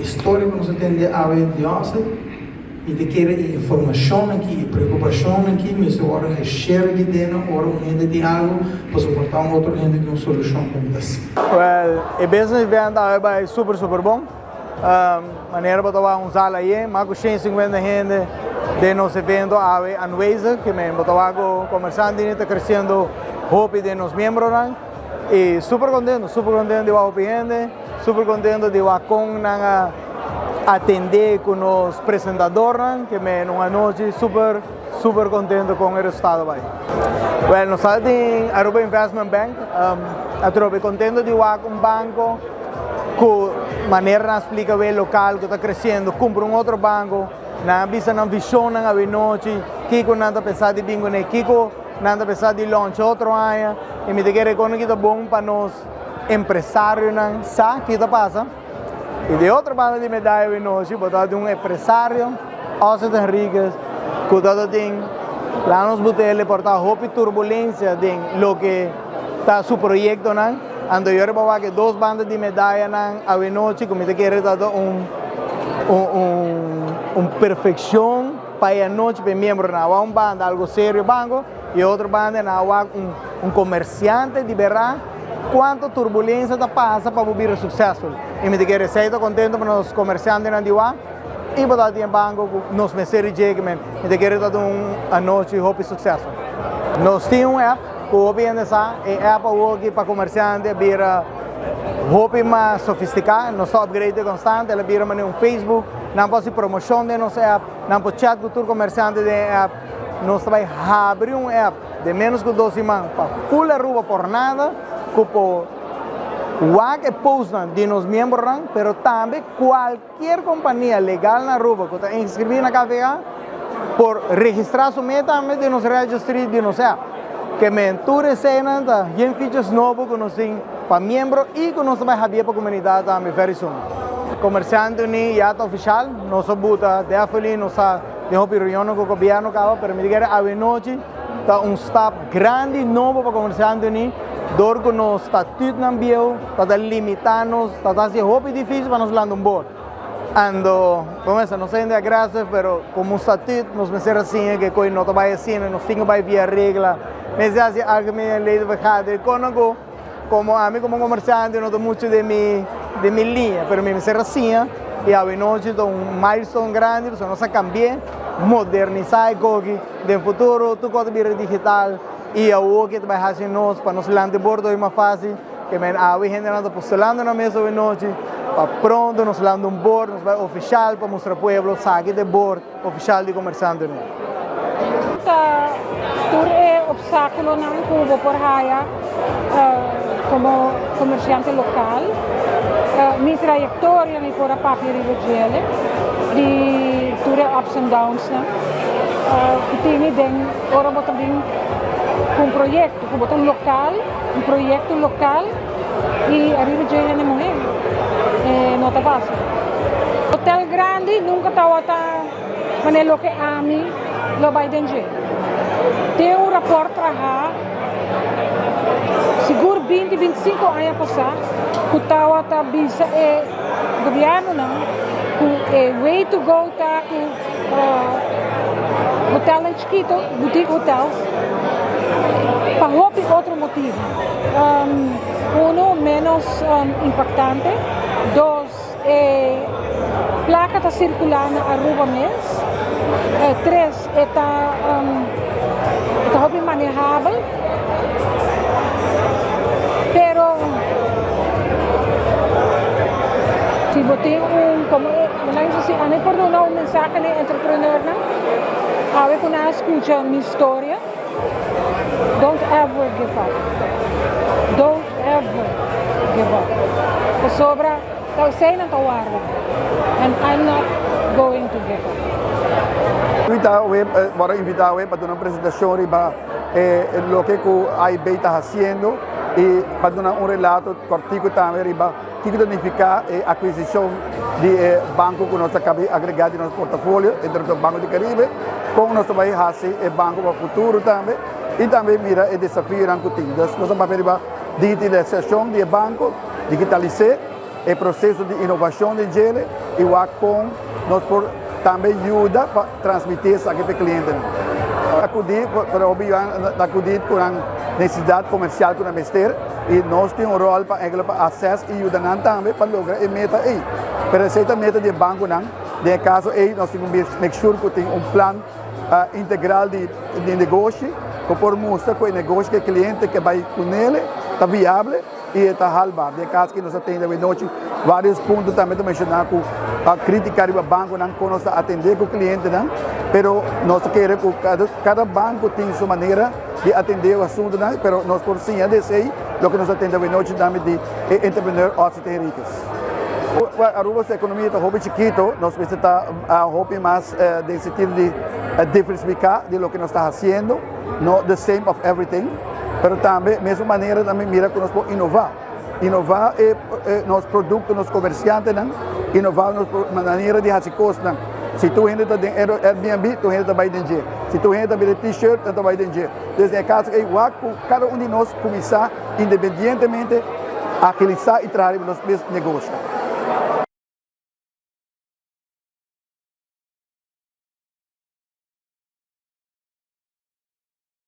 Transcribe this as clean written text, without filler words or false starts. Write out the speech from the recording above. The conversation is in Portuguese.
história que nós temos a ver Deus e de querer informação aqui, preocupação aqui, mas agora recebe de dentro, agora gente de algo para suportar outra gente com uma solução como essa. Well, o business event é super bom. Maneira para tomar sala aí, mais de 150 gente de nosso evento anuais, que me botar com comerciantes está crescendo, hope de nos membros, e super contento de ver gente, super contento de ver com atender com os apresentadores, que me numa noite super contento com o resultado vai. Well, nós estamos em Aruba Investment Bank, estou contento de ver um banco com maneira explica bem local que está crescendo, compra outro banco, na visa na visão na noite, Kiko nada pensar de bingo ne Kiko nada pensar de launch outro ano, e me diga que é bom para nós empresários não sabe que está passa. E de outro banco de medalha noite, botar de empresário, Austin Henriquez, que tem lá nos botelhos portar roupa e turbulência de lo que está su projeto não. Ando eu reparo que 2 bandas de medalha na noite, como te quer dar perfeição para a noite para membro na banda algo sério banco e outra banda na comerciante de verá quanto turbulência da passa para vir sucesso. E me quer ser contento para os comerciantes na diwa e botar em banco nos meses de que me quer dar a noite hope sucesso. Nós temos app que o essa app aqui para comerciante vira hope mais sofisticado, nosso upgrade constante, ela vira um Facebook, não pode promoção de nossa app, não pode chat com o comerciante de app, nós vai abrir app de menos que 12 semanas para full Aruba por nada, que por que postam de nos membros, mas também qualquer companhia legal na Aruba que está inscrita na KVA, por registrar sua meta, também de nos registrar de nossa app. Que mentura cena da gente features novo que nós temos para membros e que nós vai abrir para a comunidade também very soon. Comerciante ni já está oficial, nós buta definitely nós temos reunião com o governo cá, para me dizer a noite está staff grande novo para comerciante ni, dor que nós está tudo na bio, está limitando, está assim roupa difícil para nós landar bom. Ando, como essa, não sei ainda graças, mas como está tudo, nós pensamos assim que coi não vai assim, nós temos vai via regra. Mas assim, algo me lei de verdade, como a mim como comerciante, não tenho muito de minha linha, mas me ser assim, e a noite milestone grande, para nós cambiar, modernizar o de futuro, tudo pode vir digital, e o que vai fazer nós para nos lançar bordo é uma fase que a gente anda postulando na mesa de noite, para pronto nos lança bordo, nos vai oficial para mostrar ao povo, saque de bordo oficial de comerciante. Por obstáculo não cubo por haya como comerciante local. Minha trajetória me por a papel de tour ups and downs não. Tini den ora botam com projeto, com botam local, projeto local e a Riviera ne morrer. Nota base. Hotel grande nunca estava manelo que a mim lo vai danger. Tem rapport trabalhar, seguro 20, 25 anos passar, que estava a bisa o governo não, que way to go tá hotel em Chiquito, boutique hotels, para outro motivo. Menos impactante, 2 placa está circulando na Aruba mês, 3 está hobby manejável, pero se você como assim, a mim por dar mensagem ao entrepreneur, a ver quando escuta minha história, don't ever give up, don't ever give up. Sobra, eu sei não estou and I'm not going to give up. Ahora invitado para dar una presentación riba lo que AIB está haciendo y para dar un relato cortico también riba que significa adquisición de banco que nos acaba agregado en nuestro portafolio entre los bancos de Caribe con nuestro país hace el banco para el futuro también y también mira el desafío en Cutinho. Entonces, nos vamos a ver digitalización del banco, digitalizar o processo de inovação de gele e com nós por também ajuda para transmitir isso aqui para o cliente. Acudir com a necessidade comercial que nós temos e nós temos rol para acesso e ajudar também para lograr a meta aí. Para essa meta de banco, de caso aí, nós temos que make sure que tem plano integral de negócio, que por mostrar que o negócio que o cliente que vai com ele está viável e está halbar. De caso que nós atendemos noite vários pontos também de mencionar que a crítica do banco não conosco atender com o cliente, mas nós queremos que cada banco tem sua maneira de atender o assunto, mas nós por sim desejo o que nós atendemos noite também de entrepreneur ricos. Aruba a economia está muito chiquito, nós precisamos mais de sentido de diversificar de lo que nós estamos fazendo, not the same of everything, mas também mesma maneira também mira que nós podemos inovar. Inovar nos produtos, nos comerciantes, inovar nos maneira de fazer coisas. Se tu ainda tem Airbnb, tu ainda vai dentro. Se tu ainda tem t-shirt, tu vai dentro. Desde a casa é igual, cada um de nós começar independentemente a agilizar e trazer os negócios.